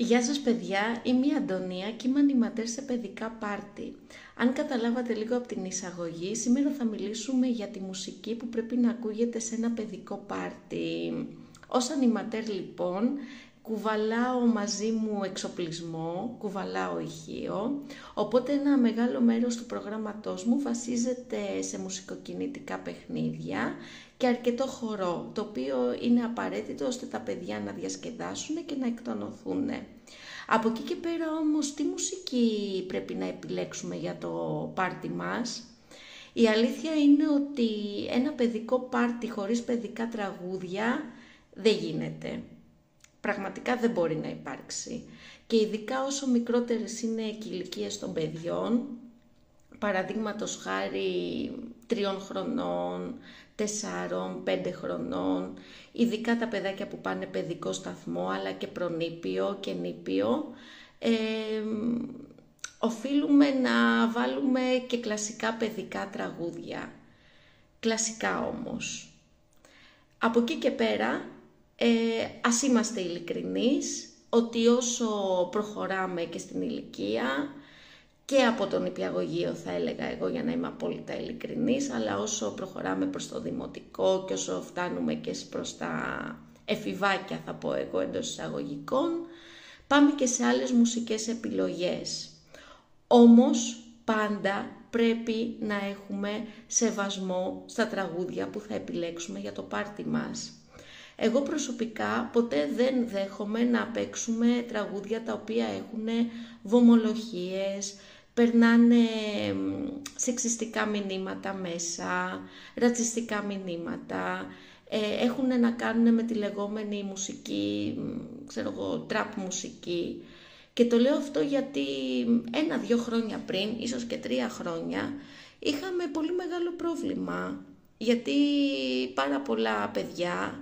Γεια σας παιδιά, είμαι η Αντωνία και είμαι ανιματέρ σε παιδικά πάρτι. Αν καταλάβατε λίγο από την εισαγωγή, σήμερα θα μιλήσουμε για τη μουσική που πρέπει να ακούγεται σε ένα παιδικό πάρτι. Ως ανιματέρ λοιπόν, κουβαλάω μαζί μου εξοπλισμό, κουβαλάω ηχείο, οπότε ένα μεγάλο μέρος του προγράμματός μου βασίζεται σε μουσικοκινητικά παιχνίδια και αρκετό χορό, το οποίο είναι απαραίτητο ώστε τα παιδιά να διασκεδάσουν και να εκτονωθούν. Από εκεί και πέρα όμως, τι μουσική πρέπει να επιλέξουμε για το πάρτι μας? Η αλήθεια είναι ότι ένα παιδικό πάρτι χωρίς παιδικά τραγούδια δεν γίνεται. Πραγματικά δεν μπορεί να υπάρξει. Και ειδικά όσο μικρότερες είναι οι ηλικίες των παιδιών, παραδείγματος χάρη 3 χρονών, 4, 5 χρονών, ειδικά τα παιδάκια που πάνε παιδικό σταθμό, αλλά και προνήπιο και νήπιο, οφείλουμε να βάλουμε και κλασικά παιδικά τραγούδια. Κλασικά όμως. Από εκεί και πέρα, ας είμαστε ειλικρινείς, ότι όσο προχωράμε και στην ηλικία, και από τον νηπιαγωγείο θα έλεγα εγώ, για να είμαι απόλυτα ειλικρινής, αλλά όσο προχωράμε προς το δημοτικό και όσο φτάνουμε και προς τα εφηβάκια, θα πω εγώ εντός εισαγωγικών, πάμε και σε άλλες μουσικές επιλογές. Όμως πάντα πρέπει να έχουμε σεβασμό στα τραγούδια που θα επιλέξουμε για το πάρτι μας. Εγώ προσωπικά ποτέ δεν δέχομαι να παίξουμε τραγούδια τα οποία έχουν βομολογίες, περνάνε σεξιστικά μηνύματα μέσα, ρατσιστικά μηνύματα, έχουν να κάνουν με τη λεγόμενη μουσική, τραπ μουσική. Και το λέω αυτό γιατί 1-2 χρόνια πριν, ίσως και 3 χρόνια, είχαμε πολύ μεγάλο πρόβλημα. Γιατί πάρα πολλά παιδιά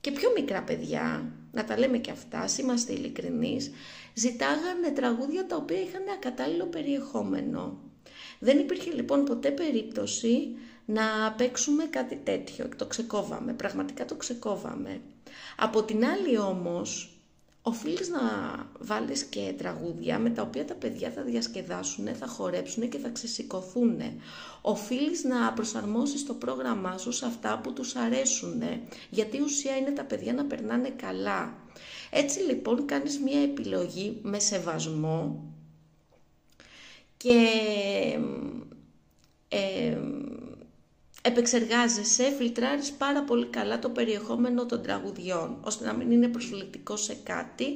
και πιο μικρά παιδιά, να τα λέμε και αυτά, είμαστε ειλικρινείς, ζητάγανε τραγούδια τα οποία είχαν ακατάλληλο περιεχόμενο. Δεν υπήρχε λοιπόν ποτέ περίπτωση να παίξουμε κάτι τέτοιο. Το ξεκόβαμε, πραγματικά το ξεκόβαμε. Από την άλλη όμως, οφείλεις να βάλεις και τραγούδια με τα οποία τα παιδιά θα διασκεδάσουν, θα χορέψουν και θα ξεσηκωθούν. Οφείλεις να προσαρμόσεις το πρόγραμμά σου σε αυτά που τους αρέσουν, γιατί η ουσία είναι τα παιδιά να περνάνε καλά. Έτσι λοιπόν κάνεις μια επιλογή με σεβασμό και επεξεργάζεσαι, φιλτράρεις πάρα πολύ καλά το περιεχόμενο των τραγουδιών, ώστε να μην είναι προσβλητικό σε κάτι